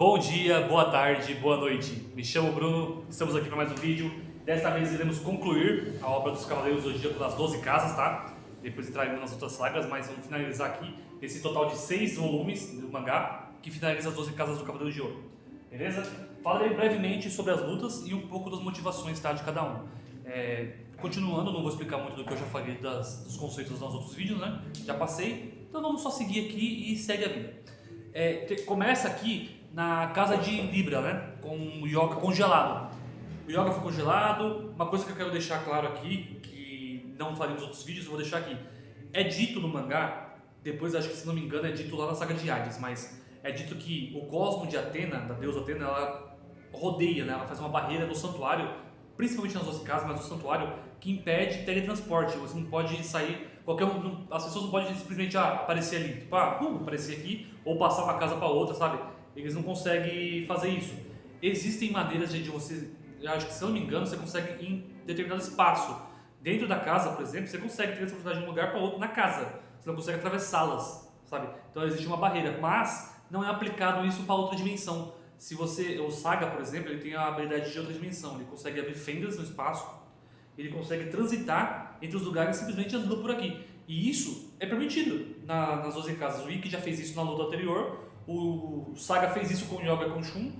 Bom dia, boa tarde, boa noite. Me chamo Bruno, estamos aqui para mais um vídeo. Desta vez iremos concluir a obra dos Cavaleiros do Zodíaco das 12 casas, tá? Depois entraremos nas outras sagas, mas vamos finalizar aqui esse total de 6 volumes do mangá que finaliza as 12 casas do Cavaleiro de Ouro. Beleza? Falarei brevemente sobre as lutas e um pouco das motivações, tá, de cada um. Continuando, não vou explicar muito do que eu já falei dos conceitos nos outros vídeos, né? Já passei, então vamos só seguir aqui e segue a vida. Começa aqui na casa de Libra, né? Com o Yoga congelado. O Yoga foi congelado. Uma coisa que eu quero deixar claro aqui, que não falei nos outros vídeos, eu vou deixar aqui. É dito no mangá, depois acho que se não me engano é dito lá na saga de Hades, mas é dito que o cosmo de Atena, da deusa Atena, ela rodeia, né? Ela faz uma barreira no santuário, principalmente nas 12 casas, mas no santuário, que impede teletransporte. Você não pode sair, as pessoas não podem simplesmente aparecer ali, tipo, aparecer aqui, ou passar uma casa para outra, sabe? Eles não conseguem fazer isso. Existem maneiras de você, eu acho que se eu não me engano, você consegue em determinado espaço. Dentro da casa, por exemplo, você consegue transportar de um lugar para outro na casa. Você não consegue atravessá-las, sabe? Então existe uma barreira, mas não é aplicado isso para outra dimensão. Se você, o Saga, por exemplo, ele tem a habilidade de outra dimensão. Ele consegue abrir fendas no espaço, ele consegue transitar entre os lugares simplesmente andando por aqui. E isso é permitido nas 12 casas. O Ikki já fez isso na luta anterior. O Saga fez isso com o Yoga e com o Shun,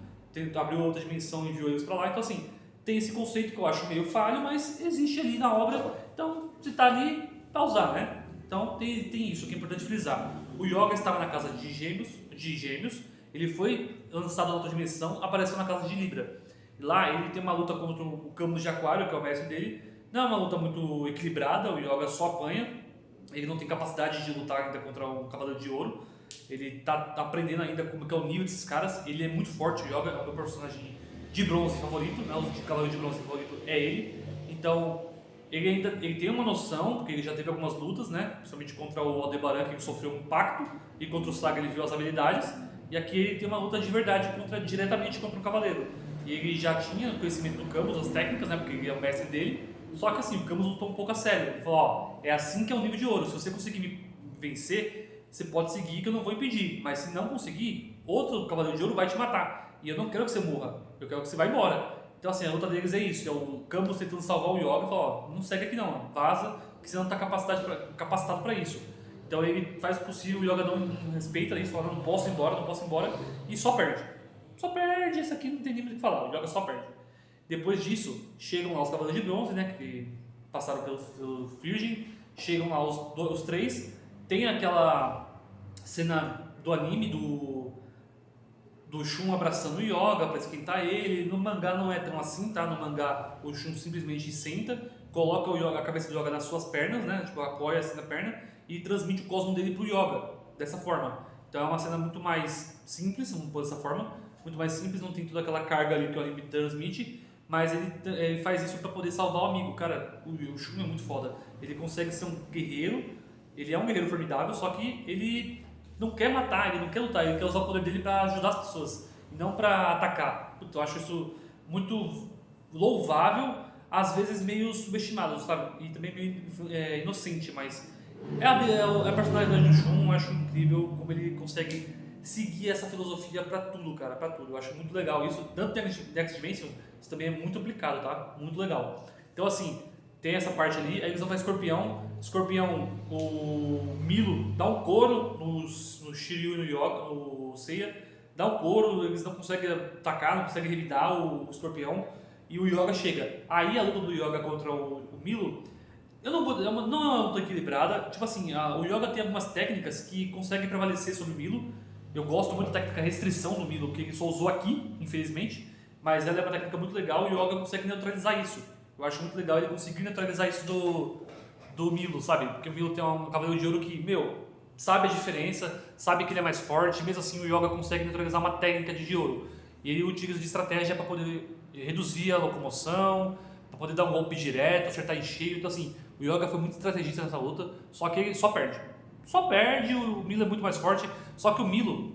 abriu outra dimensão e enviou eles pra lá. Então assim, tem esse conceito que eu acho meio falho, mas existe ali na obra. Então, se tá ali, pra usar, né? Então tem isso que é importante frisar. O Yoga estava na casa de gêmeos, ele foi lançado na outra dimensão, apareceu na casa de Libra. Lá ele tem uma luta contra o Camus de Aquário, que é o mestre dele. Não é uma luta muito equilibrada, o Yoga só apanha. Ele não tem capacidade de lutar ainda contra um Cavaleiro de Ouro. Ele tá aprendendo ainda como que é o nível desses caras. Ele é muito forte, o Yoga é o meu personagem de bronze favorito, né? O Cavaleiro de Bronze favorito é ele. Então, ele tem uma noção, porque ele já teve algumas lutas, né? Principalmente contra o Aldebaran, que ele sofreu um pacto, e contra o Saga ele viu as habilidades. E aqui ele tem uma luta de verdade, diretamente contra o Cavaleiro. E ele já tinha conhecimento do Camus, as técnicas, né? Porque ele é o mestre dele. Só que assim, o Camus lutou um pouco a sério. Ele falou, é assim que é o nível de ouro. Se você conseguir me vencer, você pode seguir que eu não vou impedir. Mas se não conseguir, outro Cavaleiro de Ouro vai te matar. E eu não quero que você morra. Eu quero que você vá embora. Então assim, a luta deles é isso. É o Camus tentando salvar o Yoga e fala, não segue aqui não. Vaza, que você não está capacitado para isso. Então ele faz o possível, o Yoga não respeita isso, fala, não posso ir embora. E só perde. Só perde, esse aqui não tem nem o que falar. O Yoga só perde. Depois disso, chegam lá os Cavaleiros de Bronze, né, que passaram pelo Virgem, chegam lá os três, tem aquela cena do anime do Shun abraçando o Yoga para esquentar ele. No mangá não é tão assim, tá? No mangá o Shun simplesmente senta, coloca a cabeça do Yoga nas suas pernas, né, tipo apoia assim na perna e transmite o cosmo dele pro Yoga, dessa forma. Então é uma cena muito mais simples, vamos pôr dessa forma, muito mais simples, não tem toda aquela carga ali que o anime transmite. Mas ele faz isso pra poder salvar o amigo. Cara, o Shun é muito foda. Ele consegue ser um guerreiro. Ele é um guerreiro formidável, só que ele não quer matar, ele não quer lutar. Ele quer usar o poder dele pra ajudar as pessoas, e não pra atacar. Eu acho isso muito louvável, às vezes meio subestimado, sabe? E também meio inocente, mas é a personalidade do Shun. Eu acho incrível como ele consegue seguir essa filosofia pra tudo, cara, pra tudo. Eu acho muito legal isso. Tanto Next Dimension, isso também é muito aplicado, tá? Muito legal. Então, assim, tem essa parte ali. Aí eles vão pra Escorpião, o Milo dá um couro no Shiryu e no Yoga, no Seiya. Dá um couro, eles não conseguem atacar, não conseguem revidar o Escorpião. E o Yoga chega. Aí a luta do Yoga contra o Milo, não é uma luta equilibrada. Tipo assim, o Yoga tem algumas técnicas que conseguem prevalecer sobre o Milo. Eu gosto muito da técnica restrição do Milo, que ele só usou aqui, infelizmente. Mas ela é uma técnica muito legal e o Yoga consegue neutralizar isso. Eu acho muito legal ele conseguir neutralizar isso do Milo, sabe? Porque o Milo tem um Cavaleiro de Ouro que, sabe a diferença, sabe que ele é mais forte. Mesmo assim o Yoga consegue neutralizar uma técnica de ouro. E ele utiliza de estratégia para poder reduzir a locomoção, para poder dar um golpe direto, acertar em cheio. Então assim, o Yoga foi muito estrategista nessa luta, só que ele só perde. O Milo é muito mais forte, só que o Milo,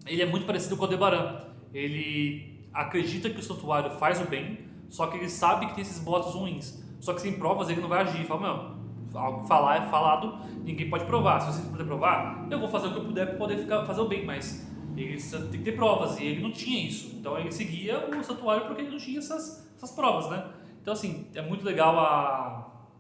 ele é muito parecido com o Aldebaran. Ele acredita que o santuário faz o bem, só que ele sabe que tem esses boatos ruins. Só que sem provas ele não vai agir. Ele fala, algo que falar é falado, ninguém pode provar. Se você puder provar, eu vou fazer o que eu puder para poder fazer o bem, mas Ele tem que ter provas, e ele não tinha isso. Então ele seguia o santuário porque ele não tinha essas provas, né? Então assim, é muito legal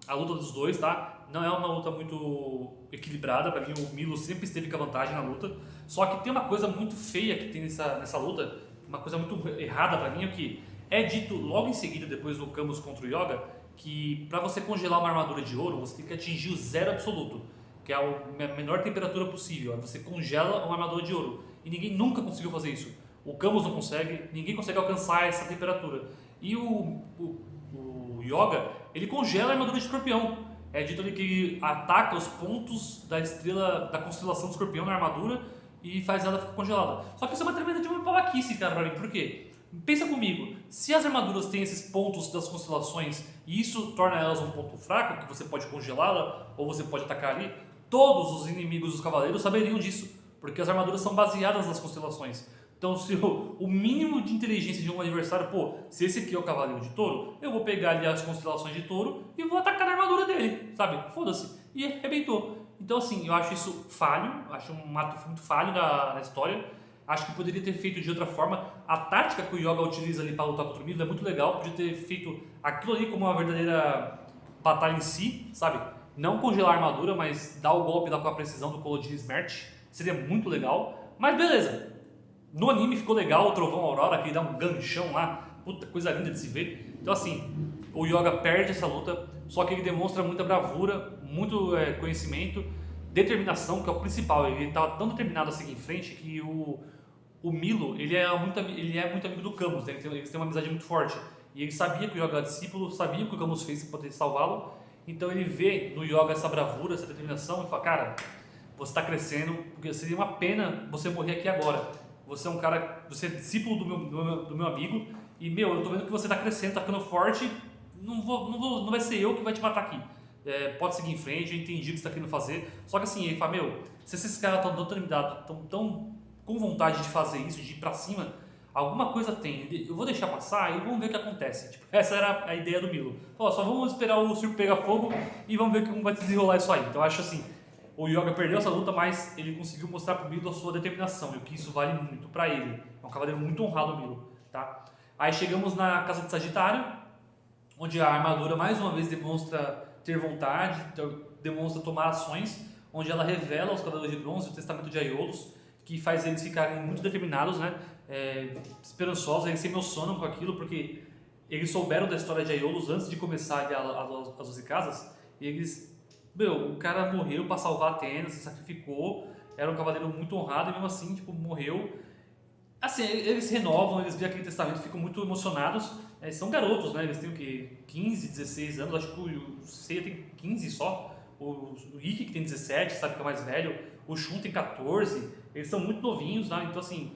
a luta dos dois, tá? Não é uma luta muito equilibrada, pra mim o Milo sempre esteve com a vantagem na luta. Só que tem uma coisa muito feia que tem nessa luta, uma coisa muito errada pra mim, é que é dito logo em seguida, depois do Camus contra o Yoga, que pra você congelar uma armadura de ouro, você tem que atingir o zero absoluto, que é a menor temperatura possível. Você congela uma armadura de ouro. E ninguém nunca conseguiu fazer isso. O Camus não consegue, ninguém consegue alcançar essa temperatura. E o Yoga, ele congela a armadura de escorpião. É dito ali que ele ataca os pontos da estrela, da constelação do escorpião na armadura e faz ela ficar congelada. Só que isso é uma tremenda de uma babaquice, cara, pra mim. Por quê? Pensa comigo, se as armaduras têm esses pontos das constelações e isso torna elas um ponto fraco, que você pode congelá-la ou você pode atacar ali, todos os inimigos dos cavaleiros saberiam disso, porque as armaduras são baseadas nas constelações. Então, se o mínimo de inteligência de um adversário, pô, se esse aqui é o cavaleiro de touro, eu vou pegar ali as constelações de touro e vou atacar na armadura dele, sabe? Foda-se. E arrebentou. Então, assim, eu acho isso falho, acho um ato muito falho na história. Acho que poderia ter feito de outra forma. A tática que o Yoga utiliza ali para lutar contra o Milo é muito legal. Podia ter feito aquilo ali como uma verdadeira batalha em si, sabe? Não congelar a armadura, mas dar o golpe com a precisão do Colodin Smert. Seria muito legal. Mas beleza. No anime ficou legal o Trovão Aurora, que dá um ganchão lá. Puta, coisa linda de se ver. Então assim, o Yoga perde essa luta, só que ele demonstra muita bravura, muito conhecimento, determinação, que é o principal. Ele estava tão determinado a seguir em frente que o Milo, ele é muito amigo do Camus, né? Eles têm uma amizade muito forte. E ele sabia que o Yoga era discípulo, sabia o que o Camus fez para poder salvá-lo. Então ele vê no Yoga essa bravura, essa determinação e fala, cara, você está crescendo, porque seria uma pena você morrer aqui agora. Você é um cara, você é discípulo do meu amigo e, eu tô vendo que você está crescendo, está ficando forte, não vai ser eu que vai te matar aqui. Pode seguir em frente, eu entendi o que você está querendo fazer. Só que assim, ele fala, se esses caras estão tão determinados, tão com vontade de fazer isso, de ir pra cima, alguma coisa tem. Eu vou deixar passar e vamos ver o que acontece. Tipo, essa era a ideia do Milo. Só vamos esperar o circo pegar fogo e vamos ver como vai desenrolar isso aí. Então eu acho assim, o Yoga perdeu essa luta, mas ele conseguiu mostrar pro Milo a sua determinação e o que isso vale muito pra ele. É um cavaleiro muito honrado, o Milo, tá? Aí chegamos na casa de Sagitário, onde a armadura mais uma vez demonstra ter vontade, demonstra tomar ações, onde ela revela aos Cavaleiros de Bronze o testamento de Aiolos, que faz eles ficarem muito determinados, né? Esperançosos, eles se emocionam com aquilo, porque eles souberam da história de Aiolos antes de começar as 12 casas, e eles, o cara morreu para salvar Atenas, se sacrificou, era um cavaleiro muito honrado, e mesmo assim, tipo, morreu. Assim, eles se renovam, eles veem aquele testamento, ficam muito emocionados. São garotos, né? Eles têm o quê? 15, 16 anos, acho que o Seiya tem 15 só, o Ikki que tem 17, sabe que é mais velho, o Shun tem 14, eles são muito novinhos, né? Então assim,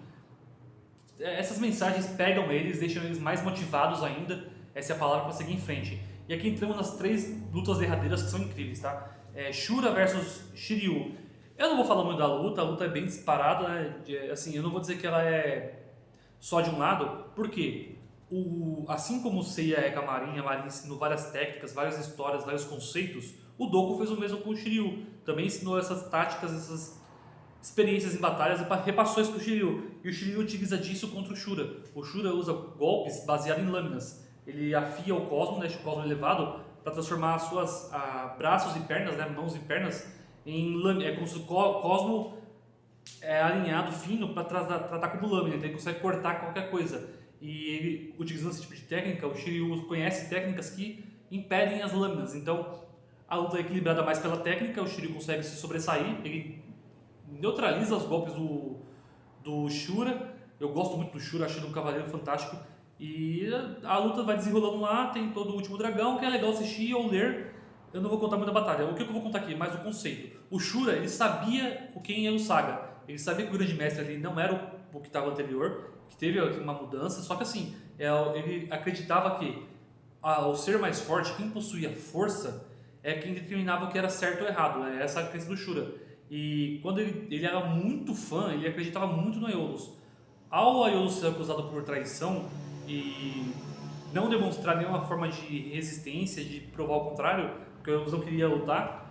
essas mensagens pegam eles, deixam eles mais motivados ainda, essa é a palavra para seguir em frente. E aqui entramos nas 3 lutas derradeiras que são incríveis, tá? Shura versus Shiryu. Eu não vou falar muito da luta, a luta é bem disparada, né? Assim, eu não vou dizer que ela é só de um lado, porque assim como o Seiya é com a Marin ensinou várias técnicas, várias histórias, vários conceitos, o Doku fez o mesmo com o Shiryu. Também ensinou essas táticas, essas experiências em batalhas e repassou isso para o Shiryu. E o Shiryu utiliza disso contra o Shura. O Shura usa golpes baseados em lâminas. Ele afia o Cosmo, deixa o Cosmo elevado, para transformar as suas braços e pernas, né, mãos e pernas, em lâmina. É como se o Cosmo alinhado, fino, para tratar como lâmina. Então ele consegue cortar qualquer coisa. E ele, utilizando esse tipo de técnica, o Shiryu conhece técnicas que impedem as lâminas. Então a luta é equilibrada mais pela técnica, o Shiryu consegue se sobressair, ele neutraliza os golpes do Shura. Eu gosto muito do Shura, acho ele um cavaleiro fantástico. E a luta vai desenrolando lá, tem todo o último dragão, que é legal assistir ou ler. Eu não vou contar muita batalha. O que eu vou contar aqui? Mais o conceito. O Shura, ele sabia quem era o Saga. Ele sabia que o grande mestre ali não era o que estava anterior, que teve uma mudança, só que assim, ele acreditava que o ser mais forte, quem possuía força, é quem determinava o que era certo ou errado. Essa é a crença do Shura. E quando ele era muito fã, ele acreditava muito no Aiolos. Ao Aiolos ser acusado por traição e não demonstrar nenhuma forma de resistência, de provar o contrário, porque o Aiolos não queria lutar,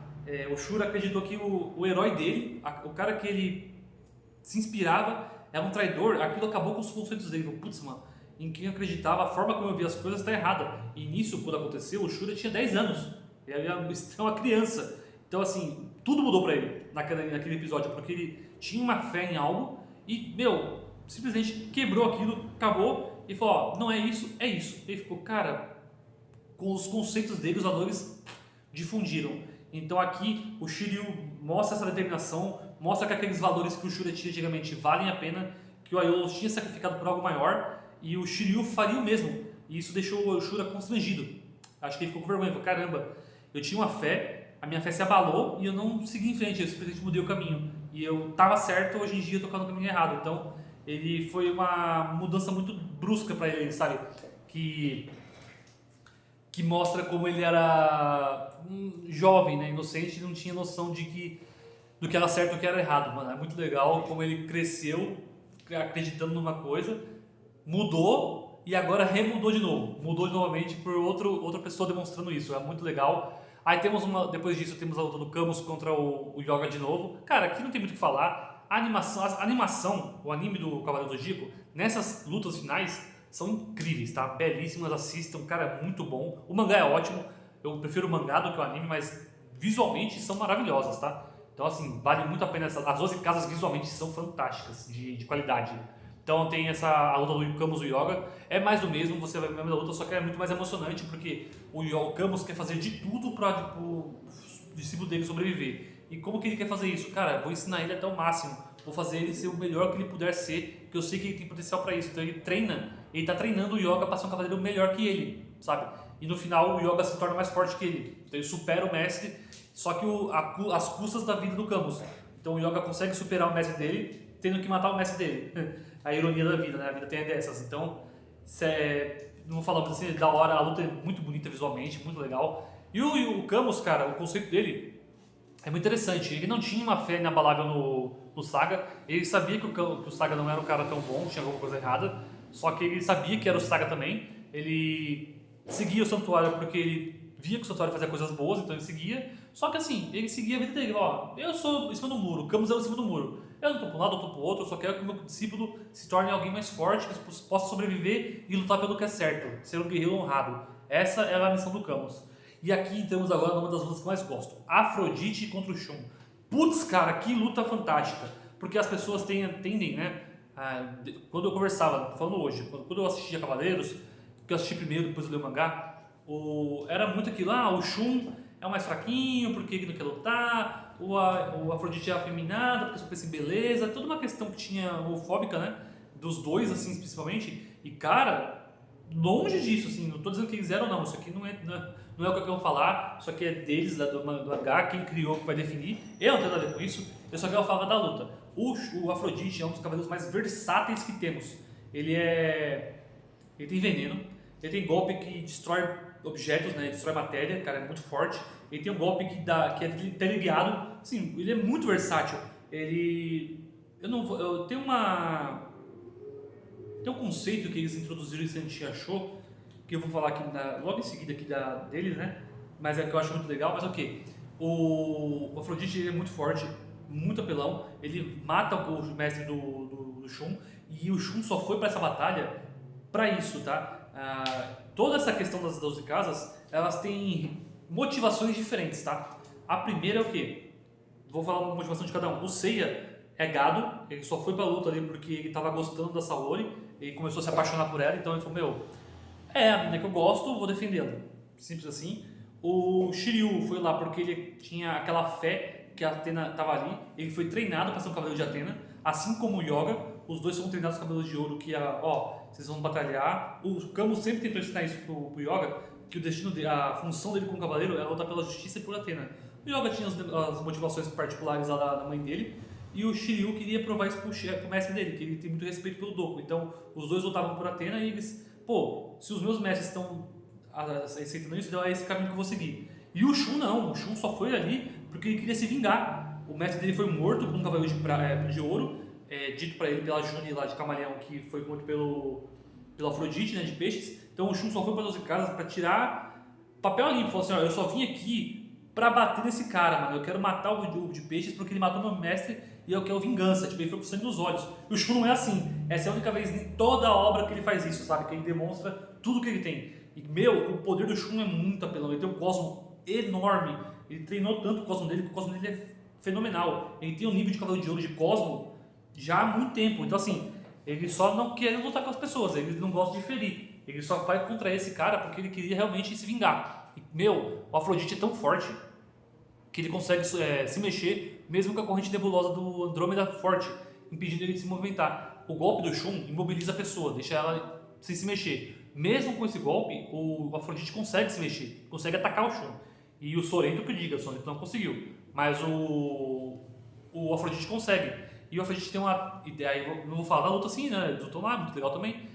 o Shura acreditou que o herói dele, o cara que ele se inspirava, é um traidor, aquilo acabou com os conceitos dele. Putz, mano, em quem eu acreditava, a forma como eu via as coisas está errada. E nisso, quando aconteceu, o Shura tinha 10 anos. Ele era uma criança. Então, assim, tudo mudou pra ele naquele episódio, porque ele tinha uma fé em algo e, meu, simplesmente quebrou aquilo, acabou e falou, ó, não é isso, é isso. Ele ficou, cara, com os conceitos dele, os valores difundiram. Então aqui o Shiryu mostra essa determinação, mostra que aqueles valores que o Shura tinha antigamente valem a pena, que o Aiolo tinha sacrificado por algo maior e o Shiryu faria o mesmo. E isso deixou o Shura constrangido. Acho que ele ficou com vergonha, falou, caramba, eu tinha uma fé, a minha fé se abalou e eu não segui em frente, eu simplesmente mudei o caminho. E eu estava certo, hoje em dia eu tô no caminho errado. Então ele foi uma mudança muito brusca para ele, sabe? Que mostra como ele era jovem, né, inocente, e não tinha noção do que era certo e do que era errado, mano. É muito legal como ele cresceu acreditando numa coisa, mudou e agora remudou de novo. Mudou novamente por outra pessoa demonstrando isso. É muito legal. Aí depois disso temos a luta do Camus contra o Yoga de novo. Cara, aqui não tem muito o que falar. A animação, o anime do Cavaleiro do Zodíaco, nessas lutas finais, são incríveis, tá? Belíssimas, assistam, cara, é muito bom. O mangá é ótimo, eu prefiro o mangá do que o anime, mas visualmente são maravilhosas, tá? Então, assim, vale muito a pena. As 12 casas visualmente são fantásticas, de qualidade. Então tem a luta do Camus e o Yoga, é mais do mesmo, você vai ver a mesma luta, só que é muito mais emocionante, porque o Camus quer fazer de tudo para o discípulo dele sobreviver. E como que ele quer fazer isso? Cara, vou ensinar ele até o máximo, vou fazer ele ser o melhor que ele puder ser, porque eu sei que ele tem potencial para isso. Então ele tá treinando o Yoga para ser um cavaleiro melhor que ele, sabe? E no final o Yoga se torna mais forte que ele, então ele supera o mestre, só que às custas da vida do Camus. Então o Yoga consegue superar o mestre dele, tendo que matar o mestre dele. A ironia da vida, né? A vida tem dessas. Então, não vou falar assim, da hora, a luta é muito bonita visualmente, muito legal. E o Camus, cara, o conceito dele é muito interessante. Ele não tinha uma fé inabalável no Saga, ele sabia que o Saga não era um cara tão bom, tinha alguma coisa errada, só que ele sabia que era o Saga também. Ele seguia o santuário porque ele via que o santuário fazia coisas boas, então ele seguia. Só que assim, ele seguia a vida dele. Ó, eu sou em cima do muro, o Camus é em cima do muro. Eu não tô para um lado, eu tô pro outro, eu só quero que o meu discípulo se torne alguém mais forte, que possa sobreviver e lutar pelo que é certo, ser um guerreiro honrado. Essa é a missão do Camus. E aqui entramos agora numa das lutas que eu mais gosto, Afrodite contra o Shun. Putz, cara, que luta fantástica, porque as pessoas tendem, né, quando eu conversava, falando hoje, quando eu assistia Cavaleiros, que eu assisti primeiro, depois eu li o mangá, era muito aquilo, o Shun é o mais fraquinho, porque ele não quer lutar, o Afrodite é afeminado, porque só pensa em beleza, toda uma questão que tinha homofóbica, né, dos dois, assim, principalmente, e cara, longe disso, assim, não tô dizendo que eles eram não, isso aqui não é o que eu quero falar, isso aqui é deles, do mangá, quem criou que vai definir, eu não tenho nada a ver com isso, eu só quero falar da luta. O Afrodite é um dos cavaleiros mais versáteis que temos, ele tem veneno, ele tem golpe que destrói objetos, né, destrói matéria, cara, é muito forte. Ele tem um golpe que é teleguiado, assim, ele é muito versátil. Tem um conceito que eles introduziram e a gente achou, que eu vou falar aqui logo em seguida aqui deles, né, mas é que eu acho muito legal, mas ok. O Afrodite ele é muito forte, muito apelão, ele mata o mestre do Shun, e o Shun só foi para essa batalha para isso, tá? Toda essa questão das 12 casas, elas têm motivações diferentes, tá? A primeira é o quê? Vou falar uma motivação de cada um. O Seiya é gado, ele só foi pra luta ali porque ele tava gostando da Saori, ele começou a se apaixonar por ela, então ele falou, a menina que eu gosto, vou defendê-la. Simples assim. O Shiryu foi lá porque ele tinha aquela fé que a Athena tava ali, ele foi treinado para ser um cavaleiro de Athena, assim como o Yoga, os dois são treinados cavaleiros de ouro, que vocês vão batalhar. O Camus sempre tentou ensinar isso pro Yoga, que o destino a função dele como cavaleiro era lutar pela justiça e por Athena. O Yoga tinha as motivações particulares lá da mãe dele, e o Shiryu queria provar isso pro mestre dele, que ele tem muito respeito pelo Doku. Então, os dois lutavam por Athena e eles, se os meus mestres estão aceitando isso, então é esse caminho que eu vou seguir. E o Shun não, o Shun só foi ali porque ele queria se vingar. O mestre dele foi morto por um cavaleiro de ouro, dito para ele pela Juni lá de Camaleão, que foi morto pelo Afrodite, né, de peixes. Então o Shun só foi para 12 casas para tirar papel limpo. Falou assim, eu só vim aqui para bater nesse cara, mano. Eu quero matar o de peixes porque ele matou meu mestre e é o que é o vingança, tipo, ele foi com sangue nos olhos. E o Shun não é assim. Essa é a única vez em toda a obra que ele faz isso, sabe? Que ele demonstra tudo que ele tem. E, meu, o poder do Shun é muito apelão. Ele tem um cosmo enorme. Ele treinou tanto o cosmo dele, que o cosmo dele é fenomenal. Ele tem um nível de Cavaleiro de Ouro de cosmo já há muito tempo. Então, assim, ele só não quer lutar com as pessoas, ele não gosta de ferir. Ele só vai contra esse cara porque ele queria realmente se vingar. E, meu, o Afrodite é tão forte que ele consegue se mexer, mesmo com a corrente nebulosa do Andrômeda forte, impedindo ele de se movimentar. O golpe do Shun imobiliza a pessoa, deixa ela sem se mexer. Mesmo com esse golpe, o Afrodite consegue se mexer, consegue atacar o Shun. E o Sorento que diga, o Sorento não conseguiu. Mas o Afrodite consegue. E o Afrodite tem uma ideia, não vou falar da luta assim, né? Eles lutam lá, muito legal também.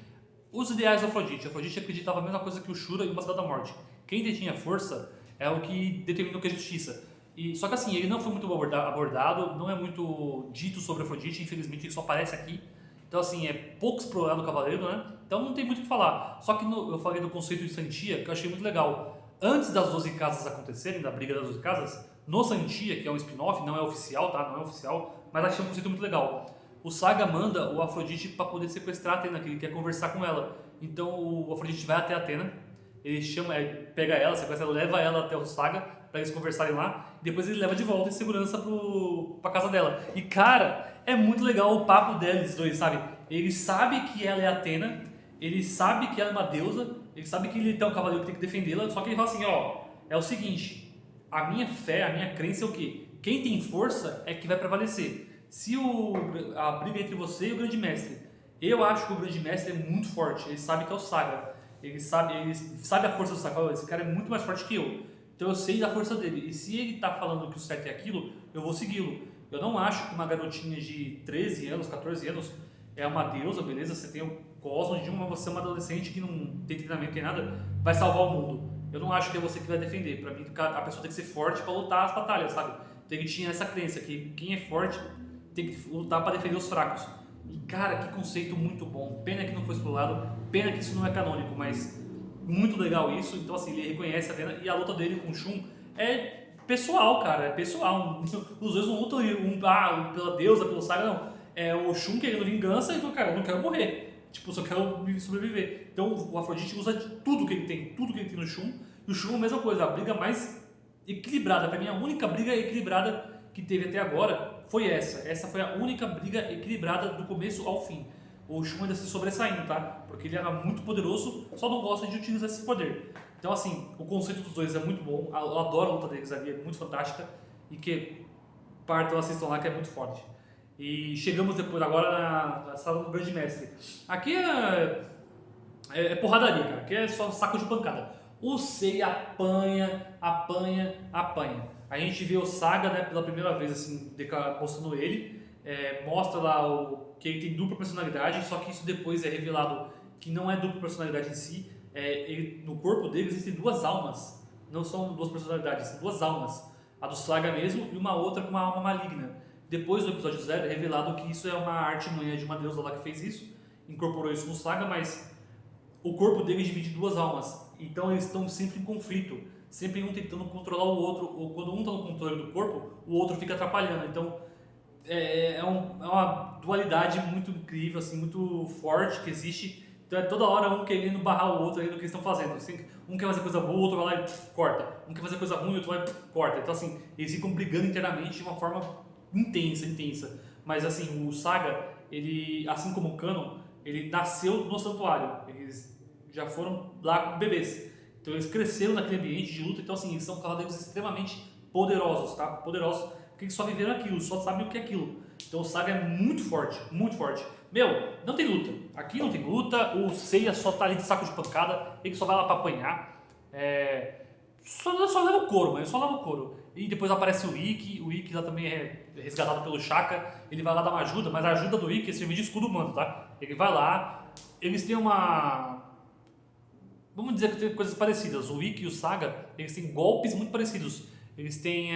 Os ideais do Afrodite. O Afrodite acreditava a mesma coisa que o Shura e o Mascara da Morte. Quem detinha força é o que determina o que é justiça. Só que assim, ele não foi muito abordado, não é muito dito sobre o Afrodite, infelizmente ele só aparece aqui. Então assim, é pouco explorado o Cavaleiro, né? Então não tem muito o que falar. Só que eu falei do conceito de Santia, que eu achei muito legal. Antes das 12 casas acontecerem, da briga das 12 casas, no Santia, que é um spin-off, não é oficial, tá? Não é oficial, mas achei um conceito muito legal. O Saga manda o Afrodite para poder sequestrar a Atena, que ele quer conversar com ela. Então o Afrodite vai até a Atena, ele pega ela, sequestra ela, leva ela até o Saga para eles conversarem lá, e depois ele leva de volta em segurança pra casa dela. E cara, é muito legal o papo deles dois, sabe? Ele sabe que ela é Atena, ele sabe que ela é uma deusa, ele sabe que ele tem um cavaleiro que tem que defendê-la, só que ele fala assim, ó, é o seguinte, a minha fé, a minha crença é o quê? Quem tem força é que vai prevalecer. Se a briga entre você e o Grande Mestre, eu acho que o Grande Mestre é muito forte, ele sabe que é o Saga, ele sabe a força do Saga, esse cara é muito mais forte que eu, então eu sei da força dele, e se ele tá falando que o certo é aquilo, eu vou segui-lo. Eu não acho que uma garotinha de 13 anos, 14 anos, é uma deusa, beleza, você tem o cosmos de você é uma adolescente que não tem treinamento, tem nada, vai salvar o mundo. Eu não acho que é você que vai defender, pra mim a pessoa tem que ser forte pra lutar as batalhas, sabe? Então ele tinha essa crença que quem é forte tem que lutar para defender os fracos. E cara, que conceito muito bom. Pena que não foi explorado, pena que isso não é canônico, mas muito legal isso. Então assim, ele reconhece a Atena e a luta dele com o Shun é pessoal, cara, é pessoal. Os dois não lutam pela deusa, pelo Saga, não. É o Shun querendo vingança e falou, cara, eu não quero morrer. Tipo, eu só quero sobreviver. Então o Afrodite usa de tudo que ele tem no Shun. E o Shun é a mesma coisa, a briga mais equilibrada. Pra mim, a única briga equilibrada que teve até agora foi essa. Essa foi a única briga equilibrada do começo ao fim. O Shun ainda se sobressaindo, tá? Porque ele era muito poderoso, só não gosta de utilizar esse poder. Então, assim, o conceito dos dois é muito bom. Eu adoro a luta deles ali, é muito fantástica. E que partam, assistam lá, que é muito forte. E chegamos depois agora na sala do Grande Mestre. Aqui é porradaria, cara. Aqui é só saco de pancada. O Sei apanha. A gente vê o Saga, né, pela primeira vez, assim, mostrando ele. Mostra lá que ele tem dupla personalidade, só que isso depois é revelado que não é dupla personalidade em si. No corpo dele existem duas almas. Não são duas personalidades, são duas almas. A do Saga mesmo e uma outra com uma alma maligna. Depois do episódio 0 é revelado que isso é uma artimanha de uma deusa lá que fez isso, incorporou isso no Saga, mas o corpo dele divide duas almas, então eles estão sempre em conflito, sempre um tentando controlar o outro, ou quando um está no controle do corpo, o outro fica atrapalhando, então é uma dualidade muito incrível, assim, muito forte que existe, então é toda hora um querendo barrar o outro aí do que eles estão fazendo, assim, um quer fazer coisa boa, o outro vai lá e corta, um quer fazer coisa ruim, o outro vai e corta, então assim, eles ficam brigando internamente de uma forma intensa. Mas assim, o Saga, ele, assim como o Canon, ele nasceu no santuário. Eles já foram lá como bebês. Então eles cresceram naquele ambiente de luta. Então assim, eles são cavaleiros extremamente poderosos, tá? Poderosos, porque eles só viveram aquilo, só sabem o que é aquilo. Então o Saga é muito forte, muito forte. Meu, não tem luta. Aqui não tem luta, o Seiya só tá ali de saco de pancada, ele só vai lá pra apanhar. Só leva o couro, mas só leva o couro. E depois aparece o Ikki lá também é resgatado pelo Shaka, ele vai lá dar uma ajuda, mas a ajuda do Ikki é servir de escudo humano, tá? Ele vai lá, eles têm vamos dizer que tem coisas parecidas, o Ikki e o Saga, eles têm golpes muito parecidos, eles têm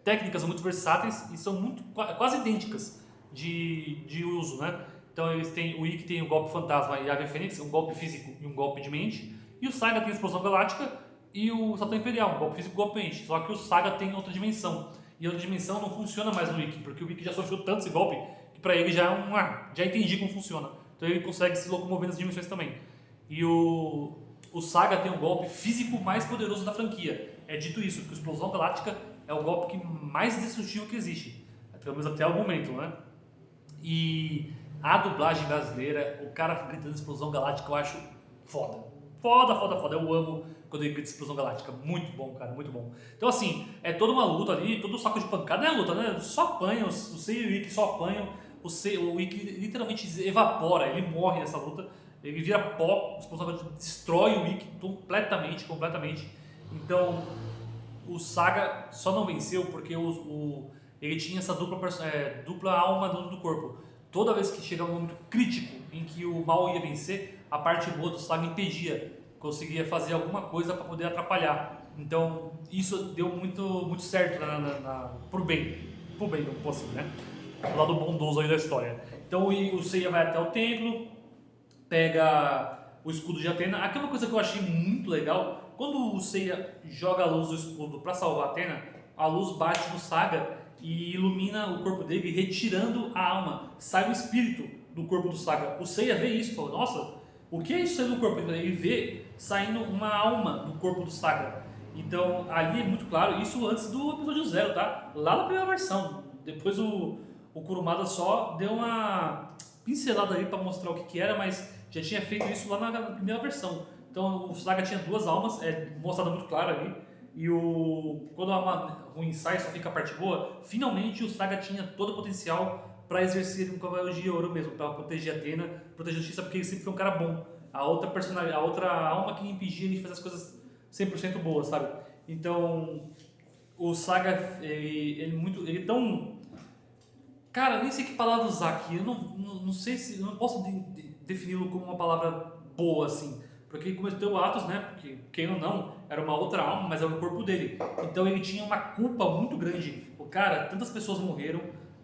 técnicas muito versáteis e são quase idênticas de uso, né? Então o Ikki tem o golpe fantasma e a Ave Fênix, um golpe físico e um golpe de mente, e o Saga tem a explosão galáctica, e o Satã Imperial, um golpe físico e um golpe mente. Só que o Saga tem outra dimensão. e a outra dimensão não funciona mais no Ikki, porque o Ikki já sofreu tanto esse golpe que pra ele já é já entendi como funciona. Então ele consegue se locomover nas dimensões também. E o Saga tem o golpe físico mais poderoso da franquia. É dito isso, que a Explosão Galáctica é o golpe mais destrutivo que existe, pelo menos até o momento, né? E a dublagem brasileira, o cara gritando Explosão Galáctica, eu acho foda. Foda, foda, foda. Eu amo quando ele grita Explosão Galáctica. Muito bom, cara, muito bom. Então, assim, é toda uma luta ali, todo saco de pancada é luta, né? Só apanham, o Seiya e o Ikki só apanham. O Ikki literalmente evapora, ele morre nessa luta. Ele vira pó, o Explosão Galáctica destrói o Ikki completamente, completamente. Então, o Saga só não venceu porque ele tinha essa dupla alma dentro do corpo. Toda vez que chegava um momento crítico em que o mal ia vencer, a parte boa do Saga impedia, conseguia fazer alguma coisa para poder atrapalhar. Então isso deu muito certo pro bem, não posso assim, né? O lado bondoso aí da história. Então o Seiya vai até o templo, pega o escudo de Atena. Aquela coisa que eu achei muito legal, quando o Seiya joga a luz do escudo para salvar a Atena, a luz bate no Saga e ilumina o corpo dele, retirando a alma. Sai o espírito do corpo do Saga. O Seiya vê isso e fala, nossa, o que é isso aí no corpo? Ele vê saindo uma alma do corpo do Saga. Então, ali é muito claro, isso antes do episódio 0, tá? Lá na primeira versão. Depois o Kurumada só deu uma pincelada aí para mostrar o que era, mas já tinha feito isso lá na primeira versão. Então, o Saga tinha 2 almas, mostrado muito claro ali. E quando a alma ruim sai, só fica a parte boa. Finalmente o Saga tinha todo o potencial para exercer um cavaleiro de ouro mesmo, para proteger a Atena, proteger a justiça, porque ele sempre foi um cara bom. A outra alma que impedia ele de fazer as coisas 100% boas, sabe? Então, o Saga, ele é tão... Cara, eu nem sei que palavra usar aqui, eu não sei se... Eu não posso defini-lo como uma palavra boa, assim. Porque ele cometeu atos, né? Porque, quem ou não, era uma outra alma, mas era o corpo dele. Então ele tinha uma culpa muito grande. O cara, tantas pessoas morreram,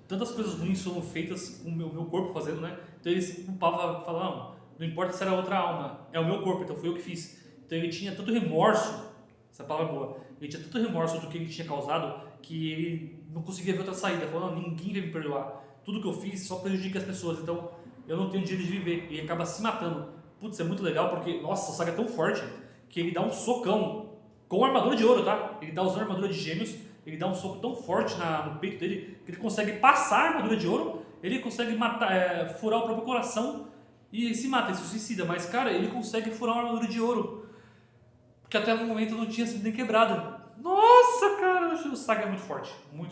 tantas coisas ruins foram feitas com o meu corpo fazendo, né? Então ele se culpava, falando, não importa se era outra alma, é o meu corpo, então foi eu que fiz. Então ele tinha tanto remorso, essa palavra é boa, ele tinha tanto remorso do que ele tinha causado, que ele não conseguia ver outra saída. Falou, não, ninguém vai me perdoar. Tudo que eu fiz só prejudica as pessoas, então eu não tenho direito de viver. E ele acaba se matando. Putz, é muito legal porque, nossa, o Saga é tão forte que ele dá um socão com armadura de ouro, tá? Ele tá usando armadura de gêmeos, ele dá um soco tão forte no peito dele que ele consegue passar a armadura de ouro, ele consegue matar, furar o próprio coração e se mata, ele se suicida. Mas, cara, ele consegue furar uma armadura de ouro que até no momento não tinha sido nem quebrada. Nossa, cara, o Saga é muito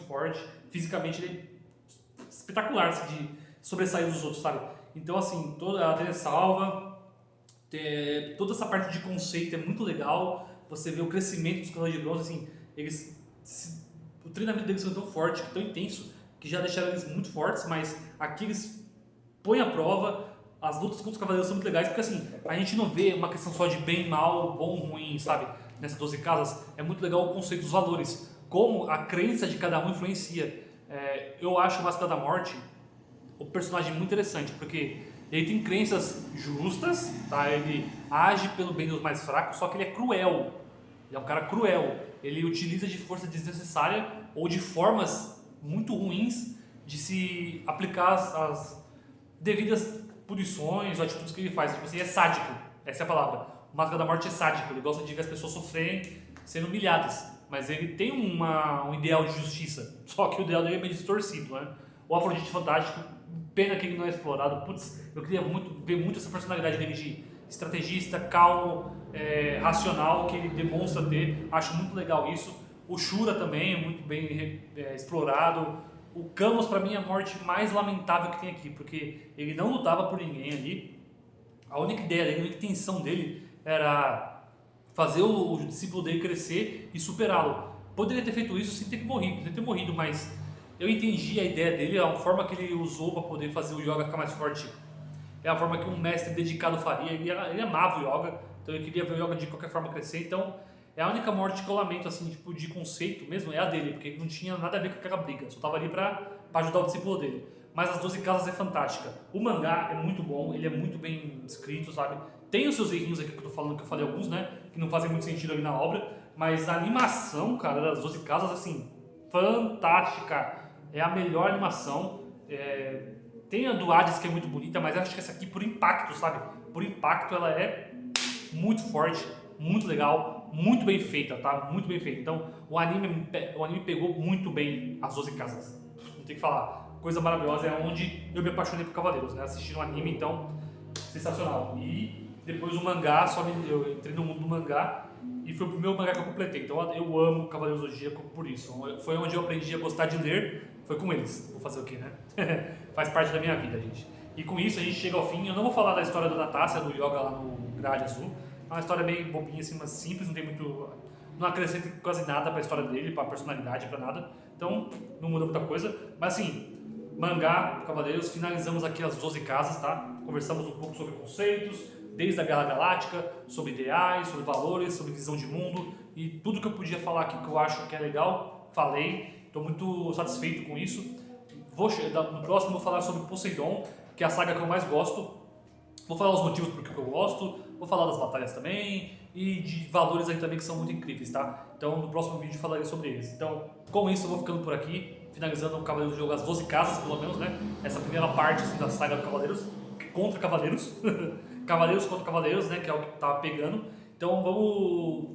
forte. Fisicamente ele é espetacular, assim, de sobressair dos outros, sabe? Então, assim, toda a trilha salva. Toda essa parte de conceito é muito legal. Você vê o crescimento dos Cavaleiros de Bronze, assim, o treinamento deles foi tão forte, tão intenso, que já deixaram eles muito fortes, mas aqui eles põem à prova. As lutas contra os Cavaleiros são muito legais, porque assim, a gente não vê uma questão só de bem, mal, bom, ruim, sabe? Nessas 12 casas, é muito legal o conceito dos valores, como a crença de cada um influencia. Eu acho o Máscara da Morte o personagem muito interessante, porque ele tem crenças justas, tá? Ele age pelo bem dos mais fracos, só que ele é cruel. Ele é um cara cruel. Ele utiliza de força desnecessária ou de formas muito ruins de se aplicar as devidas punições ou atitudes que ele faz. Tipo assim, é sádico. Essa é a palavra. O Máscara da Morte é sádico. Ele gosta de ver as pessoas sofrerem, sendo humilhadas. Mas ele tem um ideal de justiça. Só que o ideal dele é meio distorcido, né? O Afrodite Fantástico, pena que ele não é explorado. Putz, eu queria ver muito essa personalidade dele de estrategista, calmo, racional, que ele demonstra ter. Acho muito legal isso. O Shura também é muito bem explorado. O Camus, pra mim, é a morte mais lamentável que tem aqui, porque ele não lutava por ninguém ali. A única ideia dele, a única intenção dele era fazer o discípulo dele crescer e superá-lo. Poderia ter feito isso sem ter morrido, mas eu entendi a ideia dele, a forma que ele usou para poder fazer o yoga ficar mais forte. É a forma que um mestre dedicado faria. Ele amava o yoga, então ele queria ver o yoga de qualquer forma crescer. Então, é a única morte que eu lamento, assim, tipo, de conceito mesmo, é a dele, porque não tinha nada a ver com aquela briga, só tava ali pra ajudar o discípulo dele. Mas as 12 casas é fantástica. O mangá é muito bom, ele é muito bem escrito, sabe? Tem os seus errinhos aqui que eu tô falando, que eu falei alguns, né? Que não fazem muito sentido ali na obra, mas a animação, cara, das 12 casas, assim, fantástica. É a melhor animação. Tem a do Hades que é muito bonita, mas acho que essa aqui por impacto, sabe? Por impacto ela é muito forte, muito legal, muito bem feita, tá? Muito bem feita. Então o anime pegou muito bem as 12 casas. Não tem que falar. Coisa maravilhosa, é onde eu me apaixonei por Cavaleiros, né? Assistindo o anime, então, sensacional. E depois o mangá, eu entrei no mundo do mangá e foi o primeiro mangá que eu completei. Então eu amo Cavaleiros do Zodíaco por isso. Foi onde eu aprendi a gostar de ler, foi com eles. Vou fazer o quê, né? Faz parte da minha vida, gente. E com isso a gente chega ao fim. Eu não vou falar da história da Natácia, do Yoga lá no Grade Azul. É uma história bem bobinha, assim, mas simples, não tem muito... Não acrescenta quase nada pra história dele, pra personalidade, pra nada. Então, não muda muita coisa. Mas assim, mangá, Cavaleiros, finalizamos aqui as 12 casas, tá? Conversamos um pouco sobre conceitos, desde a Guerra Galáctica, sobre ideais, sobre valores, sobre visão de mundo e tudo que eu podia falar aqui que eu acho que é legal, falei. Estou muito satisfeito com isso. No próximo vou falar sobre Poseidon, que é a saga que eu mais gosto. Vou falar os motivos por que eu gosto, vou falar das batalhas também e de valores aí também que são muito incríveis, tá? Então no próximo vídeo eu falarei sobre eles. Então, com isso eu vou ficando por aqui, finalizando o Cavaleiros do Jogo, as 12 casas, pelo menos, né? Essa primeira parte assim, da saga do Cavaleiros, contra Cavaleiros. Cavaleiros contra Cavaleiros, né? Que é o que tava pegando. Então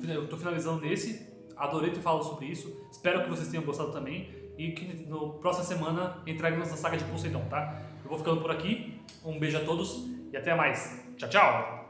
eu tô finalizando nesse. Adorei ter falado sobre isso. Espero que vocês tenham gostado também. E que na próxima semana entraremos na saga de Poseidon, tá? Eu vou ficando por aqui. Um beijo a todos e até mais. Tchau, tchau!